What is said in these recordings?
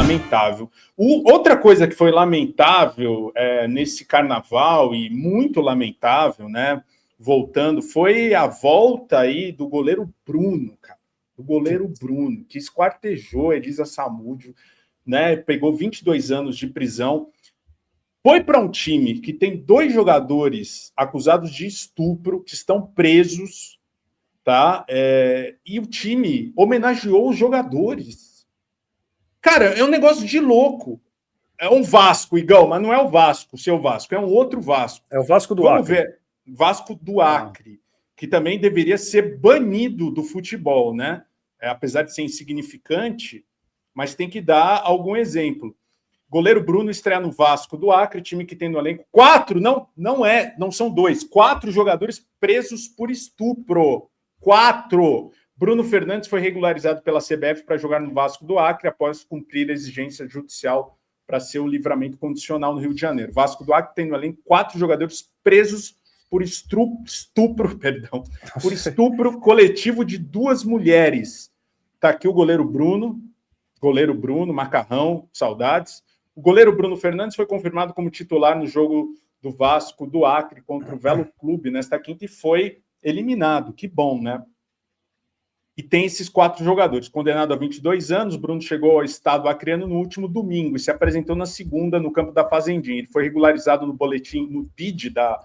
lamentável. Outra coisa que foi lamentável nesse carnaval, e muito lamentável, né? Voltando, foi a volta aí do goleiro Bruno, cara. O goleiro Bruno, que esquartejou Elisa Samúdio, né? Pegou 22 anos de prisão. Foi para um time que tem 2 jogadores acusados de estupro, que estão presos, tá? E o time homenageou os jogadores. Cara, é um negócio de louco. É um Vasco, Igão, mas não é o Vasco, o seu Vasco, é um outro Vasco. É o Vasco do Vamos Acre. ver. Vasco do Acre, que também deveria ser banido do futebol, né? Apesar de ser insignificante, mas tem que dar algum exemplo. Goleiro Bruno estreia no Vasco do Acre, time que tem no elenco 4, não são 2, 4 jogadores presos por estupro. 4. Bruno Fernandes foi regularizado pela CBF para jogar no Vasco do Acre após cumprir a exigência judicial para ser o livramento condicional no Rio de Janeiro. Vasco do Acre tem no elenco 4 jogadores presos por estupro coletivo de 2 mulheres. Tá aqui o goleiro Bruno, Macarrão, saudades. O goleiro Bruno Fernandes foi confirmado como titular no jogo do Vasco do Acre contra o Velo Clube nesta quinta e foi eliminado. Que bom, né? E tem esses 4 jogadores. Condenado a 22 anos, Bruno chegou ao estado acreano no último domingo e se apresentou na segunda no campo da Fazendinha. Ele foi regularizado no boletim, no PID da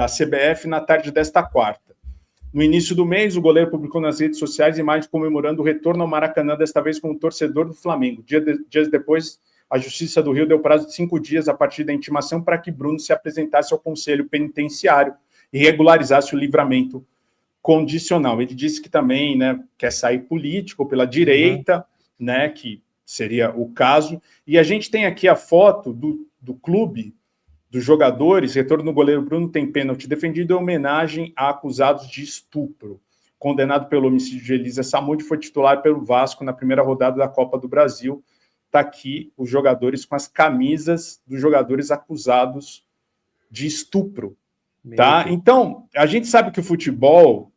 CBF na tarde desta quarta. No início do mês, o goleiro publicou nas redes sociais imagens comemorando o retorno ao Maracanã, desta vez como torcedor do Flamengo. Dias depois, a Justiça do Rio deu prazo de 5 dias a partir da intimação para que Bruno se apresentasse ao Conselho Penitenciário e regularizasse o livramento condicional. Ele disse que também, né, quer sair político pela direita, né, que seria o caso. E a gente tem aqui a foto do clube, dos jogadores. Retorno do goleiro Bruno tem pênalti defendido em homenagem a acusados de estupro. Condenado pelo homicídio de Elisa Samúdio, foi titular pelo Vasco na primeira rodada da Copa do Brasil. Está aqui os jogadores com as camisas dos jogadores acusados de estupro. Tá? Então, a gente sabe que o futebol,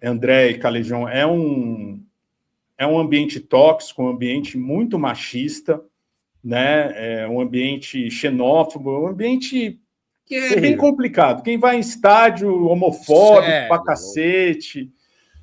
André e Calejão, é um ambiente tóxico, um ambiente muito machista, né? É um ambiente xenófobo, um ambiente que é bem complicado. Quem vai em estádio homofóbico pra cacete,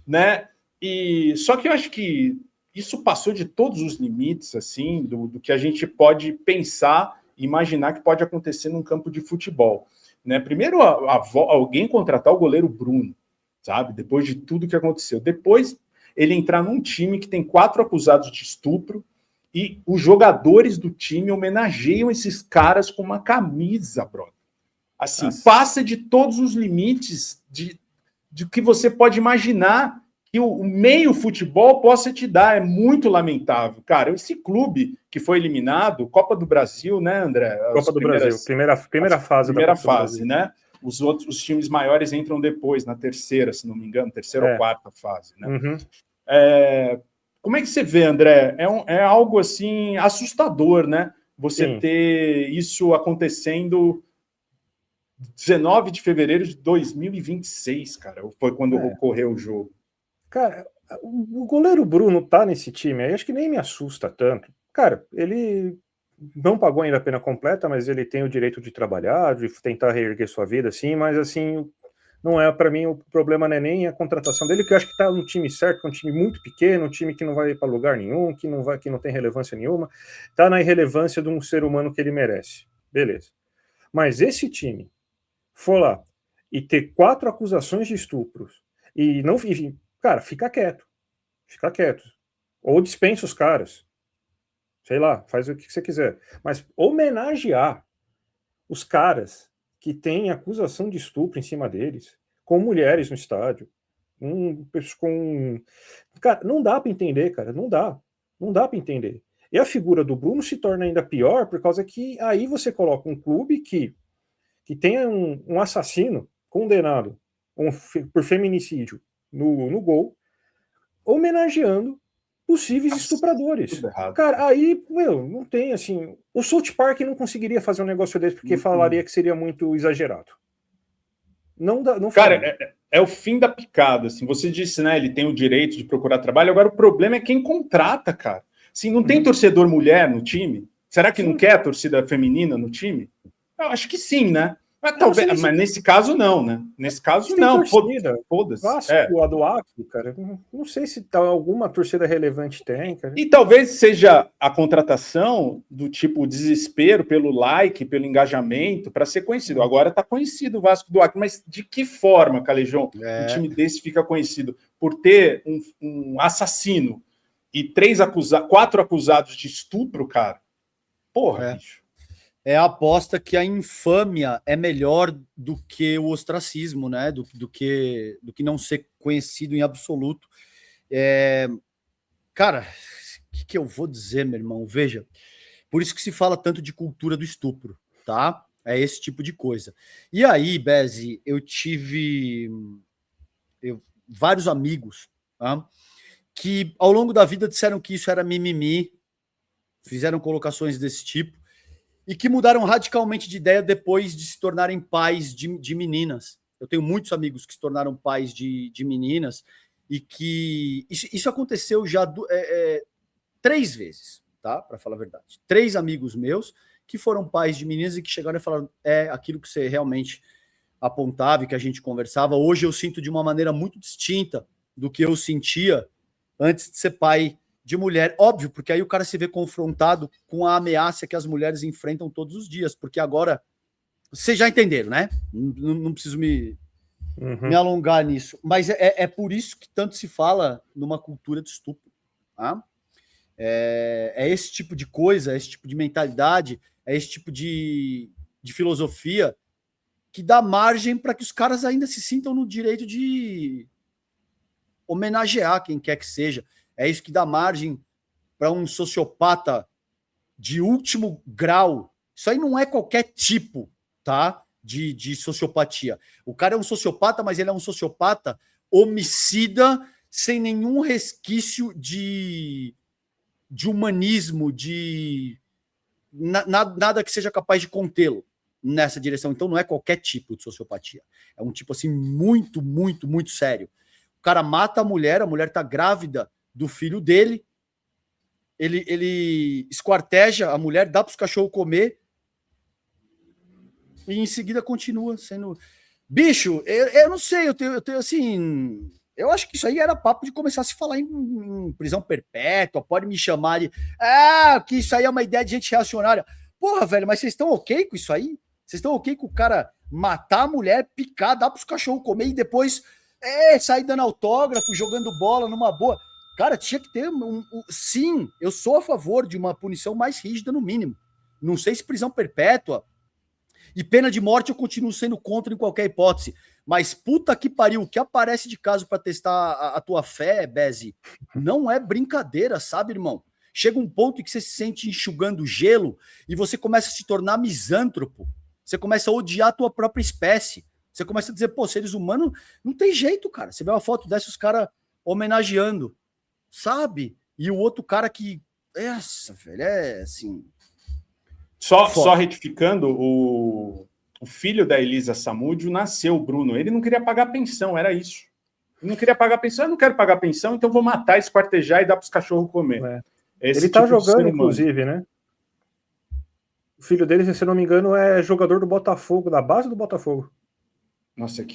né? E só que eu acho que isso passou de todos os limites, assim, do que a gente pode pensar e imaginar que pode acontecer num campo de futebol, né? Primeiro, alguém contratar o goleiro Bruno, sabe? Depois de tudo que aconteceu. Depois, ele entrar num time que tem 4 acusados de estupro e os jogadores do time homenageiam esses caras com uma camisa, brother. Assim, passa de todos os limites de que você pode imaginar que o meio futebol possa te dar. É muito lamentável. Cara, esse clube que foi eliminado, Copa do Brasil, né, André? Copa do Brasil, primeira fase. Primeira fase, né? Os times maiores entram depois, na terceira, se não me engano, terceira ou quarta fase, né? Como é que você vê, André? É algo, assim, assustador, né? Você ter isso acontecendo 19 de fevereiro de 2026, cara. Foi quando ocorreu o jogo. Cara, o goleiro Bruno tá nesse time aí, acho que nem me assusta tanto. Cara, ele não pagou ainda a pena completa, mas ele tem o direito de trabalhar, de tentar reerguer sua vida, assim, mas assim, não é, para mim, o problema não é nem a contratação dele, que eu acho que tá no time certo, que é um time muito pequeno, um time que não vai para lugar nenhum, que não tem relevância nenhuma, tá na irrelevância de um ser humano que ele merece. Beleza. Mas esse time for lá e ter 4 acusações de estupros e não, cara, fica quieto. Ou dispensa os caras. Sei lá, faz o que você quiser. Mas homenagear os caras que têm acusação de estupro em cima deles, com mulheres no estádio, Cara, não dá para entender, cara. Não dá para entender. E a figura do Bruno se torna ainda pior por causa que aí você coloca um clube que tem um assassino condenado por feminicídio no gol, homenageando possíveis estupradores. Cara, aí, não tem, assim... O South Park não conseguiria fazer um negócio desse porque falaria que seria muito exagerado. Não dá, não. Cara, é o fim da picada, assim. Você disse, né, ele tem o direito de procurar trabalho, agora o problema é quem contrata, cara. Sim, não tem torcedor mulher no time? Será que não quer a torcida feminina no time? Eu acho que sim, né? Mas, talvez, mas nesse caso não, né? Nesse caso não, foda-se. Vasco, a do Acre, cara, não sei se alguma torcida relevante tem, cara. E talvez seja a contratação do tipo desespero pelo like, pelo engajamento, para ser conhecido. Agora está conhecido o Vasco do Acre, mas de que forma, Calejão, um time desse fica conhecido? Por ter um assassino e 4 acusados de estupro, cara? Porra, bicho. É a aposta que a infâmia é melhor do que o ostracismo, né? Do que não ser conhecido em absoluto. Cara, o que eu vou dizer, meu irmão? Veja, por isso que se fala tanto de cultura do estupro, tá? É esse tipo de coisa. E aí, Bezi, eu tive vários amigos, tá? Que ao longo da vida disseram que isso era mimimi, fizeram colocações desse tipo, e que mudaram radicalmente de ideia depois de se tornarem pais de meninas. Eu tenho muitos amigos que se tornaram pais de meninas e que... Isso aconteceu já 3 vezes, tá? Para falar a verdade. 3 amigos meus que foram pais de meninas e que chegaram e falaram aquilo que você realmente apontava e que a gente conversava. Hoje eu sinto de uma maneira muito distinta do que eu sentia antes de ser pai de mulher. Óbvio, porque aí o cara se vê confrontado com a ameaça que as mulheres enfrentam todos os dias, porque agora... Vocês já entenderam, né? Não preciso me alongar nisso. Mas é por isso que tanto se fala numa cultura de estupro. Tá? É esse tipo de coisa, é esse tipo de mentalidade, é esse tipo de filosofia que dá margem para que os caras ainda se sintam no direito de homenagear quem quer que seja. É isso que dá margem para um sociopata de último grau. Isso aí não é qualquer tipo, tá? De sociopatia. O cara é um sociopata, mas ele é um sociopata homicida, sem nenhum resquício de humanismo, de nada que seja capaz de contê-lo nessa direção. Então não é qualquer tipo de sociopatia. É um tipo assim muito, muito, muito sério. O cara mata a mulher tá grávida do filho dele, ele esquarteja a mulher, dá para os cachorros comer e em seguida continua sendo... Bicho, eu não sei, eu tenho assim... Eu acho que isso aí era papo de começar a se falar em prisão perpétua, pode me chamar de... que isso aí é uma ideia de gente reacionária. Porra, velho, mas vocês estão ok com isso aí? Vocês estão ok com o cara matar a mulher, picar, dar para os cachorros comer e depois sair dando autógrafo, jogando bola numa boa... Cara, tinha que ter sim, eu sou a favor de uma punição mais rígida, no mínimo. Não sei se prisão perpétua e pena de morte eu continuo sendo contra em qualquer hipótese. Mas puta que pariu, o que aparece de caso para testar a tua fé, Bezi, não é brincadeira, sabe, irmão? Chega um ponto em que você se sente enxugando gelo e você começa a se tornar misântropo. Você começa a odiar a tua própria espécie. Você começa a dizer, pô, seres humanos não tem jeito, cara. Você vê uma foto dessa, os caras homenageando. Sabe? E o outro cara que... Essa, velho, é assim... Só retificando, o filho da Elisa Samúdio nasceu, Bruno. Ele não queria pagar pensão, era isso. Ele não queria pagar pensão, eu não quero pagar pensão, então vou matar, esquartejar e dar para os cachorros comer. Ele tá jogando, inclusive, né? O filho dele, se eu não me engano, é jogador do Botafogo, da base do Botafogo. Nossa,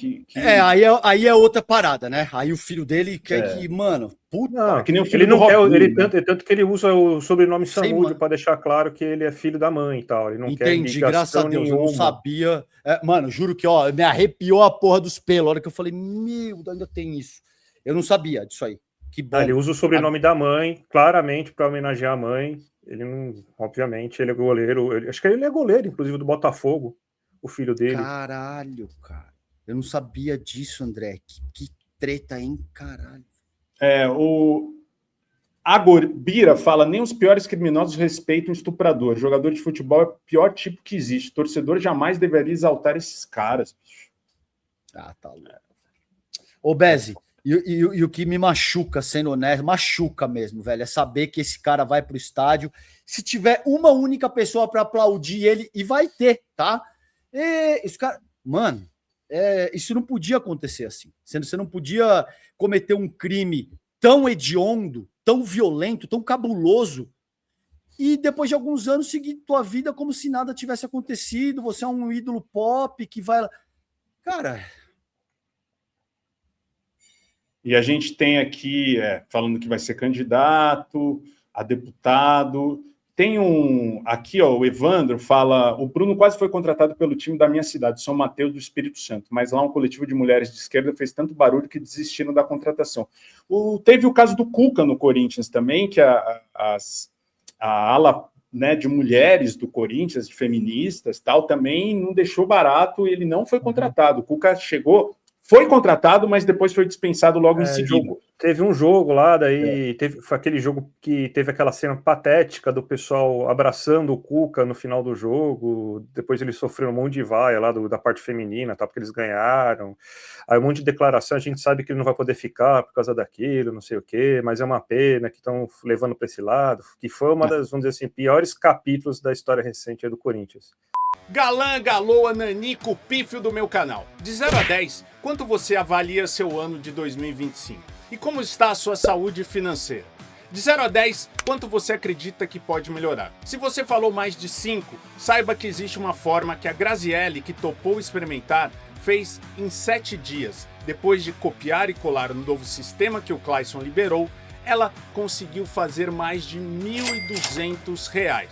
aí é outra parada, né? Aí o filho dele quer que, mano, puta. Não, que nem o filho ele não Robinho, quer, tanto que ele usa o sobrenome Samúdio para deixar claro que ele é filho da mãe e tal. Ele não quer ligação graças a Deus, nenhuma. Eu não sabia. Mano, juro que, me arrepiou a porra dos pelos. A hora que eu falei, ainda tem isso. Eu não sabia disso aí. Que bom. Ele usa o sobrenome da mãe, claramente, para homenagear a mãe. Ele não, obviamente, ele é goleiro. Acho que ele é goleiro, inclusive, do Botafogo, o filho dele. Caralho, cara. Eu não sabia disso, André. Que treta, hein? Caralho. O Agor Bira fala, nem os piores criminosos respeitam o estuprador. Jogador de futebol é o pior tipo que existe. Torcedor jamais deveria exaltar esses caras, bicho. Tá louco. Ô, Bezi, e o que me machuca, sendo honesto, machuca mesmo, velho, é saber que esse cara vai pro estádio, se tiver uma única pessoa para aplaudir ele, e vai ter, tá? Esse cara... Mano, isso não podia acontecer assim. Você não podia cometer um crime tão hediondo tão violento, tão cabuloso, e depois de alguns anos seguir tua vida como se nada tivesse acontecido, você é um ídolo pop que vai... Cara... E a gente tem aqui, falando que vai ser candidato a deputado. Tem aqui, ó, o Evandro fala, o Bruno quase foi contratado pelo time da minha cidade, São Mateus do Espírito Santo, mas lá um coletivo de mulheres de esquerda fez tanto barulho que desistiram da contratação. Teve o caso do Cuca no Corinthians também, que a ala, né, de mulheres do Corinthians, de feministas, tal, também não deixou barato, ele não foi contratado. O Cuca foi contratado, mas depois foi dispensado logo em seguida. Teve um jogo lá, daí foi aquele jogo que teve aquela cena patética do pessoal abraçando o Cuca no final do jogo, depois ele sofreu um monte de vaia lá da parte feminina, tá, porque eles ganharam, aí um monte de declaração, a gente sabe que ele não vai poder ficar por causa daquilo, não sei o quê, mas é uma pena que estão levando para esse lado, que foi uma das, vamos dizer assim, piores capítulos da história recente do Corinthians. Galã, galoa, nanico, pífio do meu canal. De 0 a 10, quanto você avalia seu ano de 2025? E como está a sua saúde financeira? De 0 a 10, quanto você acredita que pode melhorar? Se você falou mais de 5, saiba que existe uma forma que a Graziele, que topou experimentar, fez em 7 dias. Depois de copiar e colar no novo sistema que o Clayson liberou, ela conseguiu fazer mais de R$ 1.200.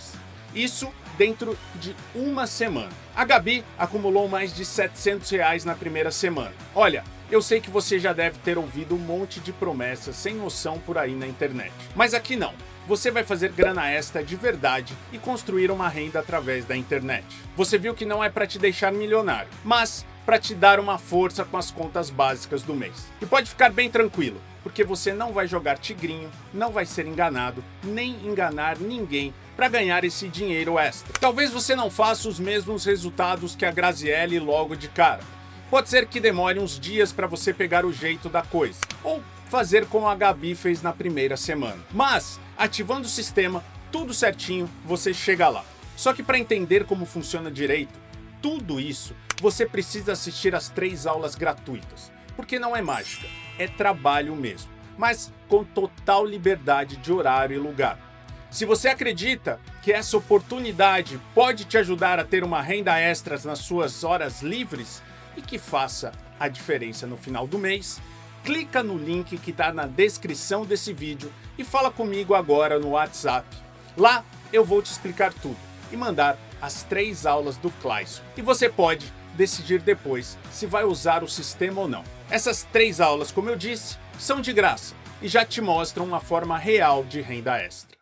Isso dentro de uma semana. A Gabi acumulou mais de R$ 700 na primeira semana. Olha, eu sei que você já deve ter ouvido um monte de promessas sem noção por aí na internet. Mas aqui não. Você vai fazer grana extra de verdade e construir uma renda através da internet. Você viu que não é para te deixar milionário, mas para te dar uma força com as contas básicas do mês. E pode ficar bem tranquilo, porque você não vai jogar tigrinho, não vai ser enganado, nem enganar ninguém para ganhar esse dinheiro extra. Talvez você não faça os mesmos resultados que a Graziele logo de cara. Pode ser que demore uns dias para você pegar o jeito da coisa, ou fazer como a Gabi fez na primeira semana. Mas, ativando o sistema, tudo certinho, você chega lá. Só que para entender como funciona direito, tudo isso, você precisa assistir às 3 aulas gratuitas. Porque não é mágica, é trabalho mesmo, mas com total liberdade de horário e lugar. Se você acredita que essa oportunidade pode te ajudar a ter uma renda extra nas suas horas livres e que faça a diferença no final do mês, clica no link que está na descrição desse vídeo e fala comigo agora no WhatsApp. Lá eu vou te explicar tudo e mandar as 3 aulas do Clayson. E você pode decidir depois se vai usar o sistema ou não. Essas 3 aulas, como eu disse, são de graça e já te mostram uma forma real de renda extra.